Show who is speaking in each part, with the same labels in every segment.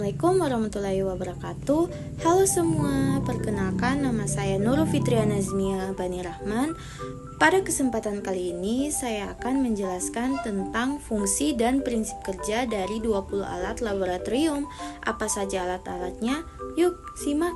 Speaker 1: Assalamualaikum warahmatullahi wabarakatuh. Halo semua, perkenalkan nama saya Nurul Fitriana Nazmia Bani Rahman. Pada kesempatan kali ini saya akan menjelaskan tentang fungsi dan prinsip kerja dari 20 alat laboratorium. Apa saja alat-alatnya? Yuk simak.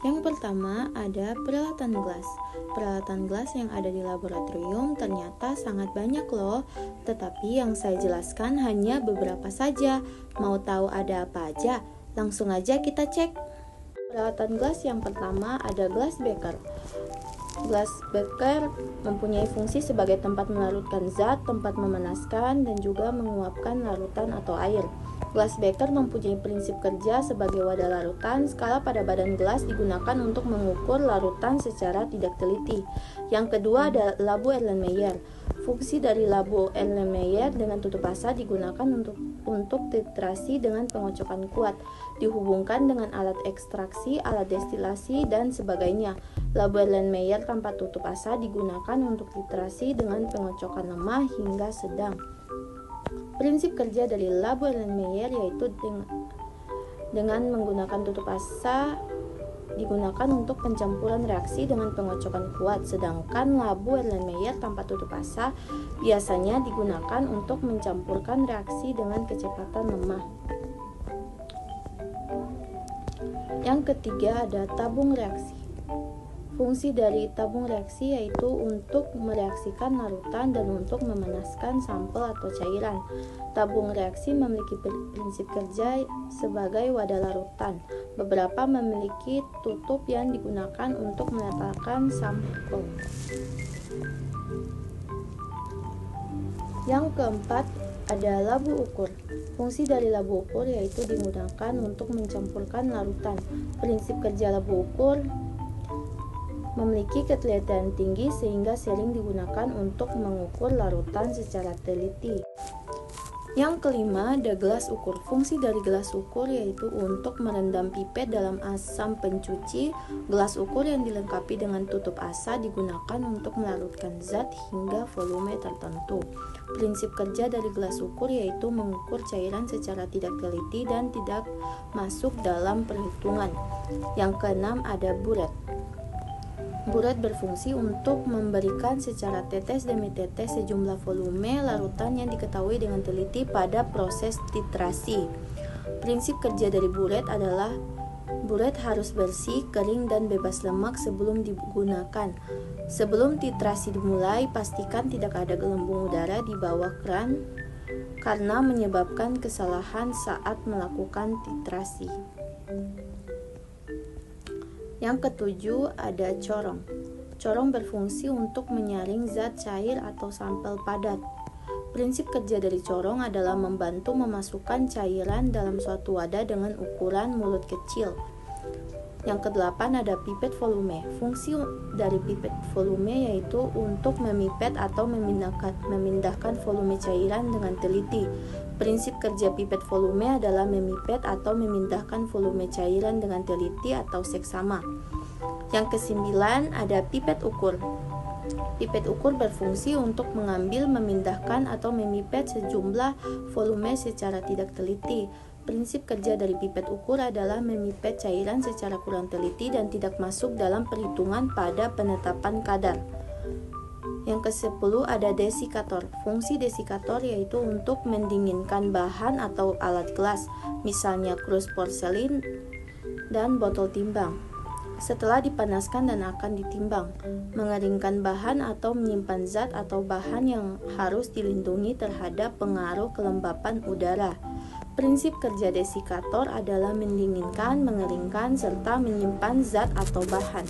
Speaker 1: Yang pertama ada peralatan gelas. Peralatan gelas yang ada di laboratorium ternyata sangat banyak loh, tetapi yang saya jelaskan hanya beberapa saja. Mau tahu ada apa aja? Langsung aja kita cek. Peralatan gelas yang pertama ada gelas beker. Gelas beker mempunyai fungsi sebagai tempat melarutkan zat, tempat memanaskan, dan juga menguapkan larutan atau air. Gelas beker mempunyai prinsip kerja sebagai wadah larutan. Skala pada badan gelas digunakan untuk mengukur larutan secara tidak teliti. Yang kedua ada labu Erlenmeyer. Fungsi dari labu Erlenmeyer dengan tutup asa digunakan untuk titrasi dengan pengocokan kuat, dihubungkan dengan alat ekstraksi, alat destilasi, dan sebagainya. Labu Erlenmeyer tanpa tutup asa digunakan untuk titrasi dengan pengocokan lemah hingga sedang. Prinsip kerja dari labu Erlenmeyer yaitu dengan menggunakan tutup asa digunakan untuk pencampuran reaksi dengan pengocokan kuat, sedangkan labu Erlenmeyer tanpa tutup asa biasanya digunakan untuk mencampurkan reaksi dengan kecepatan lemah. Yang ketiga ada tabung reaksi. Fungsi dari tabung reaksi yaitu untuk mereaksikan larutan dan untuk memanaskan sampel atau cairan. Tabung reaksi memiliki prinsip kerja sebagai wadah larutan. Beberapa memiliki tutup yang digunakan untuk meletakkan sampel. Yang keempat ada labu ukur. Fungsi dari labu ukur yaitu digunakan untuk mencampurkan larutan. Prinsip kerja labu ukur memiliki ketelitian tinggi sehingga sering digunakan untuk mengukur larutan secara teliti. Yang kelima ada gelas ukur. Fungsi dari gelas ukur yaitu untuk merendam pipet dalam asam pencuci. Gelas ukur yang dilengkapi dengan tutup asa digunakan untuk melarutkan zat hingga volume tertentu. Prinsip kerja dari gelas ukur yaitu mengukur cairan secara tidak teliti dan tidak masuk dalam perhitungan. Yang keenam ada buret. Buret berfungsi untuk memberikan secara tetes demi tetes sejumlah volume larutan yang diketahui dengan teliti pada proses titrasi. Prinsip kerja dari buret adalah buret harus bersih, kering, dan bebas lemak sebelum digunakan. Sebelum titrasi dimulai, pastikan tidak ada gelembung udara di bawah keran karena menyebabkan kesalahan saat melakukan titrasi. Yang ketujuh ada corong. Corong berfungsi untuk menyaring zat cair atau sampel padat. Prinsip kerja dari corong adalah membantu memasukkan cairan dalam suatu wadah dengan ukuran mulut kecil. Yang kedelapan ada pipet volume. Fungsi dari pipet volume yaitu untuk memipet atau memindahkan volume cairan dengan teliti. Prinsip kerja pipet volume adalah memipet atau memindahkan volume cairan dengan teliti atau seksama. Yang kesembilan ada pipet ukur. Pipet ukur berfungsi untuk mengambil, memindahkan, atau memipet sejumlah volume secara tidak teliti. Prinsip kerja dari pipet ukur adalah memipet cairan secara kurang teliti dan tidak masuk dalam perhitungan pada penetapan kadar. Yang ke-10 ada desikator. Fungsi desikator yaitu untuk mendinginkan bahan atau alat gelas, misalnya krus porselin dan botol timbang. Setelah dipanaskan dan akan ditimbang, mengeringkan bahan atau menyimpan zat atau bahan yang harus dilindungi terhadap pengaruh kelembapan udara. Prinsip kerja desikator adalah mendinginkan, mengeringkan, serta menyimpan zat atau bahan.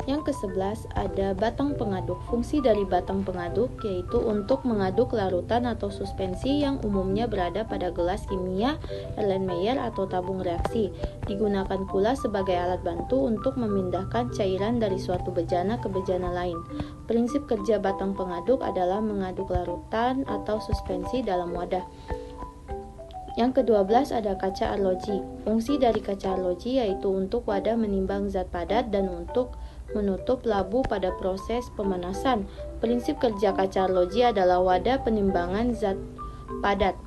Speaker 1: Yang ke-11 ada batang pengaduk. Fungsi dari batang pengaduk yaitu untuk mengaduk larutan atau suspensi yang umumnya berada pada gelas kimia, Erlenmeyer atau tabung reaksi. Digunakan pula sebagai alat bantu untuk memindahkan cairan dari suatu bejana ke bejana lain. Prinsip kerja batang pengaduk adalah mengaduk larutan atau suspensi dalam wadah. Yang ke-12 ada kaca arloji. Fungsi dari kaca arloji yaitu untuk wadah menimbang zat padat dan untuk menutup labu pada proses pemanasan. Prinsip kerja kaca arloji adalah wadah penimbangan zat padat.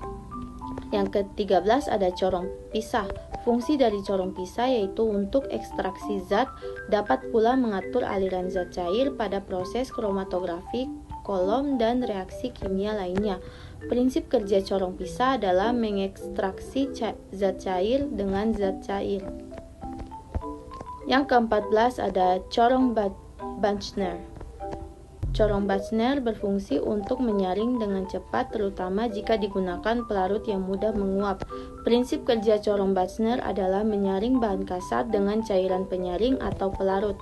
Speaker 1: Yang ke-13 ada corong pisah. Fungsi dari corong pisah yaitu untuk ekstraksi zat, dapat pula mengatur aliran zat cair pada proses kromatografi, kolom, dan reaksi kimia lainnya. Prinsip kerja corong pisah adalah mengekstraksi zat cair dengan zat cair. Yang ke-14 ada corong Buchner. Corong Buchner berfungsi untuk menyaring dengan cepat, terutama jika digunakan pelarut yang mudah menguap. Prinsip kerja corong Buchner adalah menyaring bahan kasar dengan cairan penyaring atau pelarut.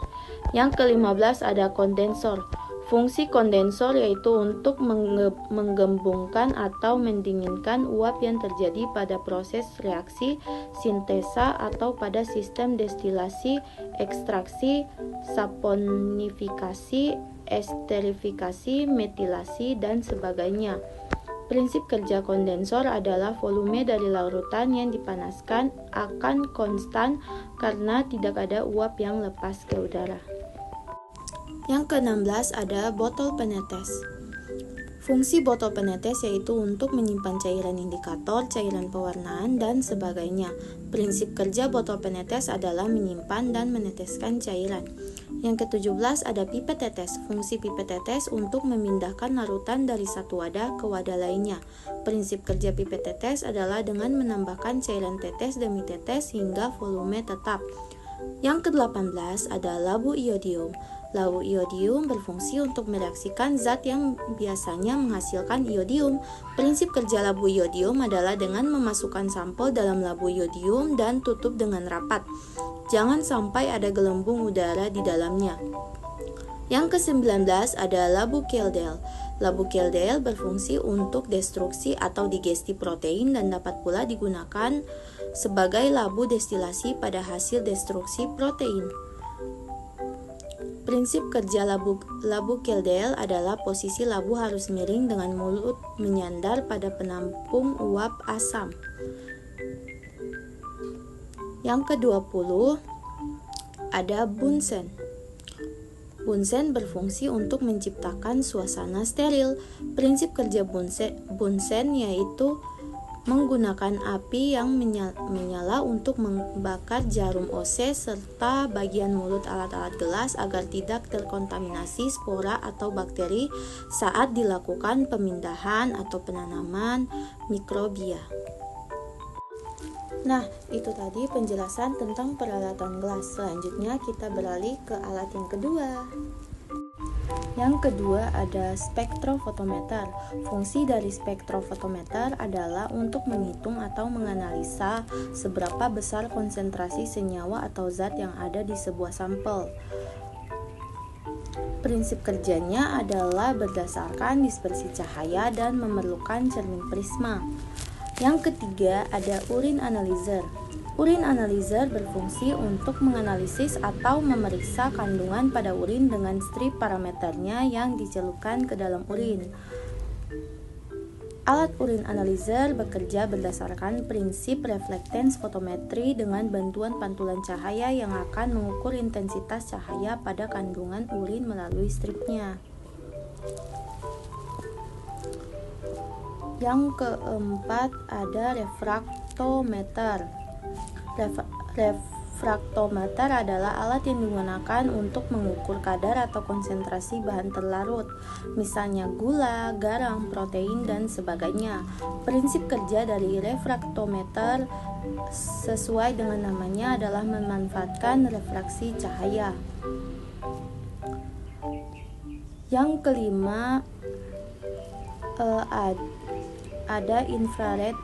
Speaker 1: Yang ke-15 ada kondensor. Fungsi kondensor yaitu untuk menggembungkan atau mendinginkan uap yang terjadi pada proses reaksi, sintesa, atau pada sistem destilasi, ekstraksi, saponifikasi, esterifikasi, metilasi, dan sebagainya. Prinsip kerja kondensor adalah volume dari larutan yang dipanaskan akan konstan karena tidak ada uap yang lepas ke udara. Yang ke-16 ada botol penetes. Fungsi botol penetes yaitu untuk menyimpan cairan indikator, cairan pewarnaan, dan sebagainya. Prinsip kerja botol penetes adalah menyimpan dan meneteskan cairan. Yang ke-17 ada pipet tetes. Fungsi pipet tetes untuk memindahkan larutan dari satu wadah ke wadah lainnya. Prinsip kerja pipet tetes adalah dengan menambahkan cairan tetes demi tetes hingga volume tetap. Yang ke-18 ada labu iodium. Labu iodium berfungsi untuk mereaksikan zat yang biasanya menghasilkan iodium. Prinsip kerja labu iodium adalah dengan memasukkan sampel dalam labu iodium dan tutup dengan rapat. Jangan sampai ada gelembung udara di dalamnya. Yang ke-19 ada labu Kjeldahl. Labu Kjeldahl berfungsi untuk destruksi atau digesti protein dan dapat pula digunakan sebagai labu destilasi pada hasil destruksi protein. Prinsip kerja labu Kjeldahl adalah posisi labu harus miring dengan mulut menyandar pada penampung uap asam. Yang ke-20 ada Bunsen. Bunsen berfungsi untuk menciptakan suasana steril. Prinsip kerja Bunsen yaitu menggunakan api yang menyala untuk membakar jarum OC serta bagian mulut alat-alat gelas agar tidak terkontaminasi spora atau bakteri saat dilakukan pemindahan atau penanaman mikrobia. Nah, itu tadi penjelasan tentang peralatan gelas. Selanjutnya kita beralih ke alat yang kedua. Yang kedua ada spektrofotometer. Fungsi dari spektrofotometer adalah untuk menghitung atau menganalisa seberapa besar konsentrasi senyawa atau zat yang ada di sebuah sampel. Prinsip kerjanya adalah berdasarkan dispersi cahaya dan memerlukan cermin prisma. Yang ketiga ada urine analyzer. Urine analyzer berfungsi untuk menganalisis atau memeriksa kandungan pada urin dengan strip parameternya yang dicelupkan ke dalam urin. Alat urine analyzer bekerja berdasarkan prinsip reflectance fotometri dengan bantuan pantulan cahaya yang akan mengukur intensitas cahaya pada kandungan urin melalui stripnya. Yang keempat ada refraktometer. Refraktometer adalah alat yang digunakan untuk mengukur kadar atau konsentrasi bahan terlarut, misalnya gula, garam, protein, dan sebagainya. Prinsip kerja dari refraktometer sesuai dengan namanya adalah memanfaatkan refraksi cahaya. Yang kelima ada infrared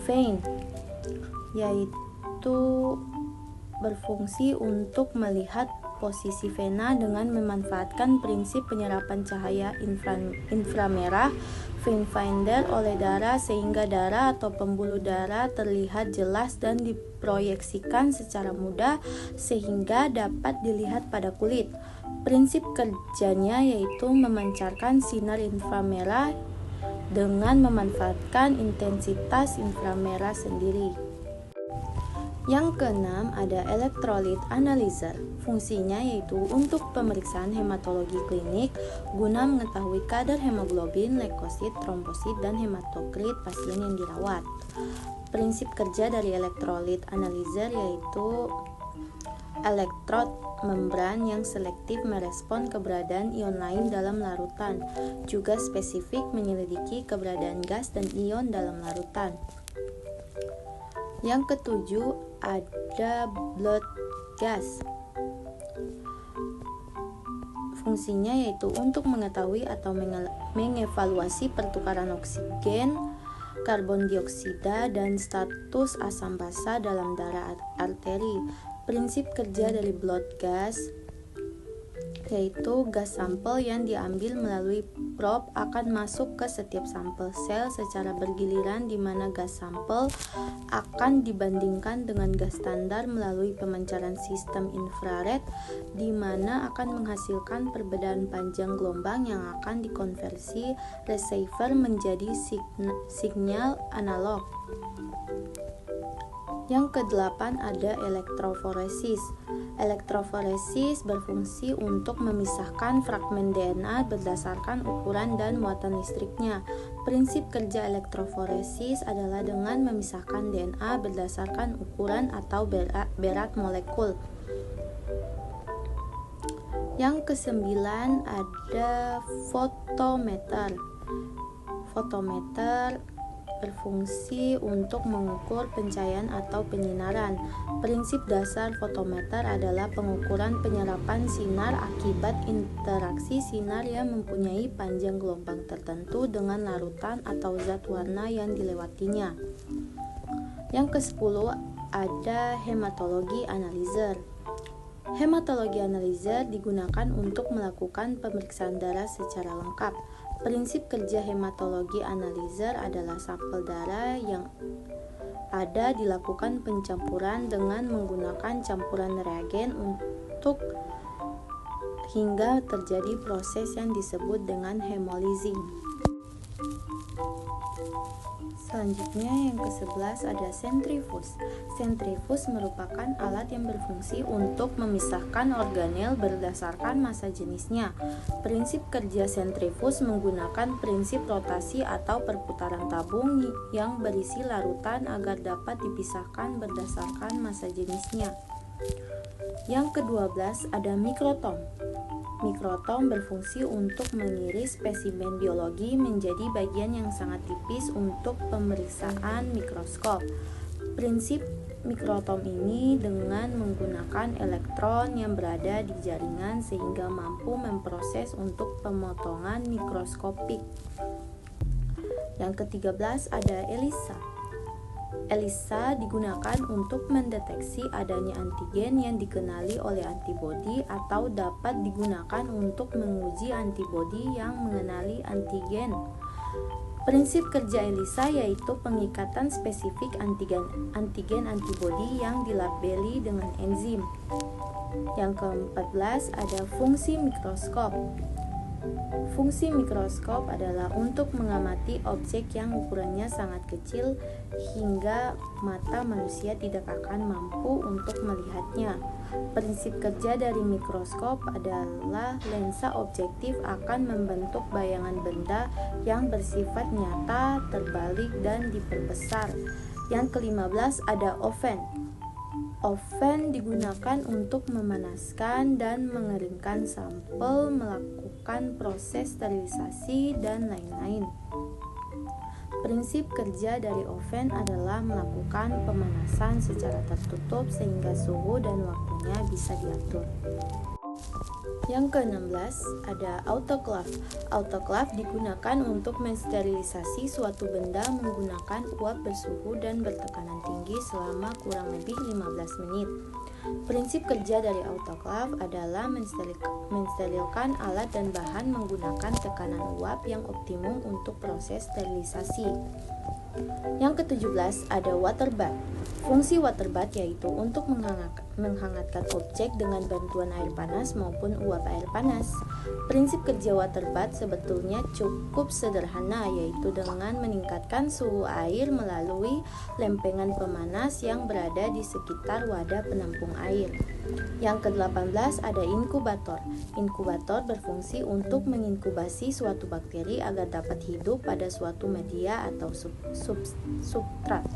Speaker 1: vein, yaitu berfungsi untuk melihat posisi vena dengan memanfaatkan prinsip penyerapan cahaya inframerah vein finder oleh darah sehingga darah atau pembuluh darah terlihat jelas dan diproyeksikan secara mudah sehingga dapat dilihat pada kulit. Prinsip kerjanya yaitu memancarkan sinar inframerah dengan memanfaatkan intensitas inframerah sendiri. Yang keenam ada electrolyte analyzer. Fungsinya yaitu untuk pemeriksaan hematologi klinik guna mengetahui kadar hemoglobin, leukosit, trombosit, dan hematokrit pasien yang dirawat. Prinsip kerja dari electrolyte analyzer yaitu elektrod membran yang selektif merespon keberadaan ion lain dalam larutan, juga spesifik menyelidiki keberadaan gas dan ion dalam larutan. Yang ketujuh ada blood gas. Fungsinya yaitu untuk mengetahui atau mengevaluasi pertukaran oksigen, karbon dioksida, dan status asam basa dalam darah arteri. Prinsip kerja dari blood gas yaitu gas sampel yang diambil melalui probe akan masuk ke setiap sampel sel secara bergiliran, di mana gas sampel akan dibandingkan dengan gas standar melalui pemancaran sistem infrared, di mana akan menghasilkan perbedaan panjang gelombang yang akan dikonversi receiver menjadi sinyal analog. Yang kedelapan ada elektroforesis. Elektroforesis berfungsi untuk memisahkan fragmen DNA berdasarkan ukuran dan muatan listriknya. Prinsip kerja elektroforesis adalah dengan memisahkan DNA berdasarkan ukuran atau berat molekul. Yang kesembilan ada fotometer. Fotometer berfungsi untuk mengukur pencahayaan atau penyinaran. Prinsip dasar fotometer adalah pengukuran penyerapan sinar akibat interaksi sinar yang mempunyai panjang gelombang tertentu dengan larutan atau zat warna yang dilewatinya. Yang ke-10 ada hematologi analyzer. Hematologi analyzer digunakan untuk melakukan pemeriksaan darah secara lengkap. Prinsip kerja hematologi analyzer adalah sampel darah yang ada dilakukan pencampuran dengan menggunakan campuran reagen untuk hingga terjadi proses yang disebut dengan hemolyzing. Selanjutnya yang ke-11 ada sentrifuge. Sentrifuge merupakan alat yang berfungsi untuk memisahkan organel berdasarkan massa jenisnya. Prinsip kerja sentrifuge menggunakan prinsip rotasi atau perputaran tabung yang berisi larutan agar dapat dipisahkan berdasarkan massa jenisnya. Yang ke-12 ada mikrotom. Mikrotom berfungsi untuk mengiris spesimen biologi menjadi bagian yang sangat tipis untuk pemeriksaan mikroskop. Prinsip mikrotom ini dengan menggunakan elektron yang berada di jaringan sehingga mampu memproses untuk pemotongan mikroskopik. Yang ke-13 ada ELISA. ELISA digunakan untuk mendeteksi adanya antigen yang dikenali oleh antibodi atau dapat digunakan untuk menguji antibodi yang mengenali antigen. Prinsip kerja ELISA yaitu pengikatan spesifik antigen antibodi yang dilabeli dengan enzim. Yang ke-14 ada fungsi mikroskop. Fungsi mikroskop adalah untuk mengamati objek yang ukurannya sangat kecil hingga mata manusia tidak akan mampu untuk melihatnya. Prinsip kerja dari mikroskop adalah lensa objektif akan membentuk bayangan benda yang bersifat nyata, terbalik, dan diperbesar. Yang ke-15 ada oven. Oven digunakan untuk memanaskan dan mengeringkan sampel, melakukan proses sterilisasi, dan lain-lain. Prinsip kerja dari oven adalah melakukan pemanasan secara tertutup sehingga suhu dan waktunya bisa diatur. Yang ke-16 ada autoclave. Autoclave digunakan untuk mensterilisasi suatu benda menggunakan uap bersuhu dan bertekanan tinggi selama kurang lebih 15 menit. Prinsip kerja dari autoclave adalah mensterilkan alat dan bahan menggunakan tekanan uap yang optimum untuk proses sterilisasi. Yang ke-17 ada water bath. Fungsi water bath yaitu untuk menghangatkan objek dengan bantuan air panas maupun uap air panas. Prinsip kerja water bath sebetulnya cukup sederhana, yaitu dengan meningkatkan suhu air melalui lempengan pemanas yang berada di sekitar wadah penampung air. Yang ke-18 ada inkubator. Inkubator berfungsi untuk menginkubasi suatu bakteri agar dapat hidup pada suatu media atau substrat.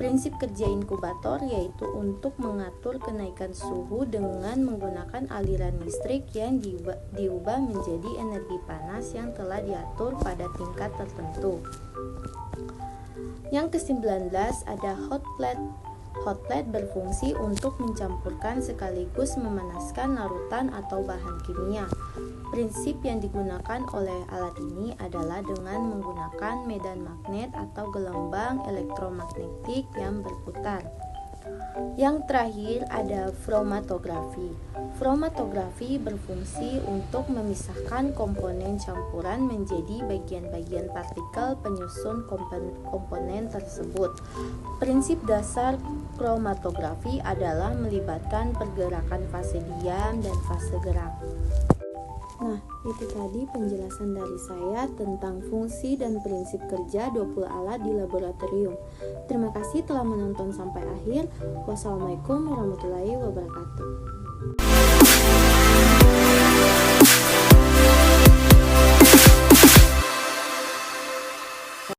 Speaker 1: Prinsip kerja inkubator yaitu untuk mengatur kenaikan suhu dengan menggunakan aliran listrik yang diubah menjadi energi panas yang telah diatur pada tingkat tertentu. Yang ke-19 ada hot plate. Hot plate berfungsi untuk mencampurkan sekaligus memanaskan larutan atau bahan kimia. Prinsip yang digunakan oleh alat ini adalah dengan menggunakan medan magnet atau gelombang elektromagnetik yang berputar. Yang terakhir ada fromatografi. Fromatografi berfungsi untuk memisahkan komponen campuran menjadi bagian-bagian partikel penyusun komponen tersebut. Prinsip dasar fromatografi adalah melibatkan pergerakan fase diam dan fase gerak. Nah, itu tadi penjelasan dari saya tentang fungsi dan prinsip kerja 20 alat di laboratorium. Terima kasih telah menonton sampai akhir. Wassalamualaikum warahmatullahi wabarakatuh.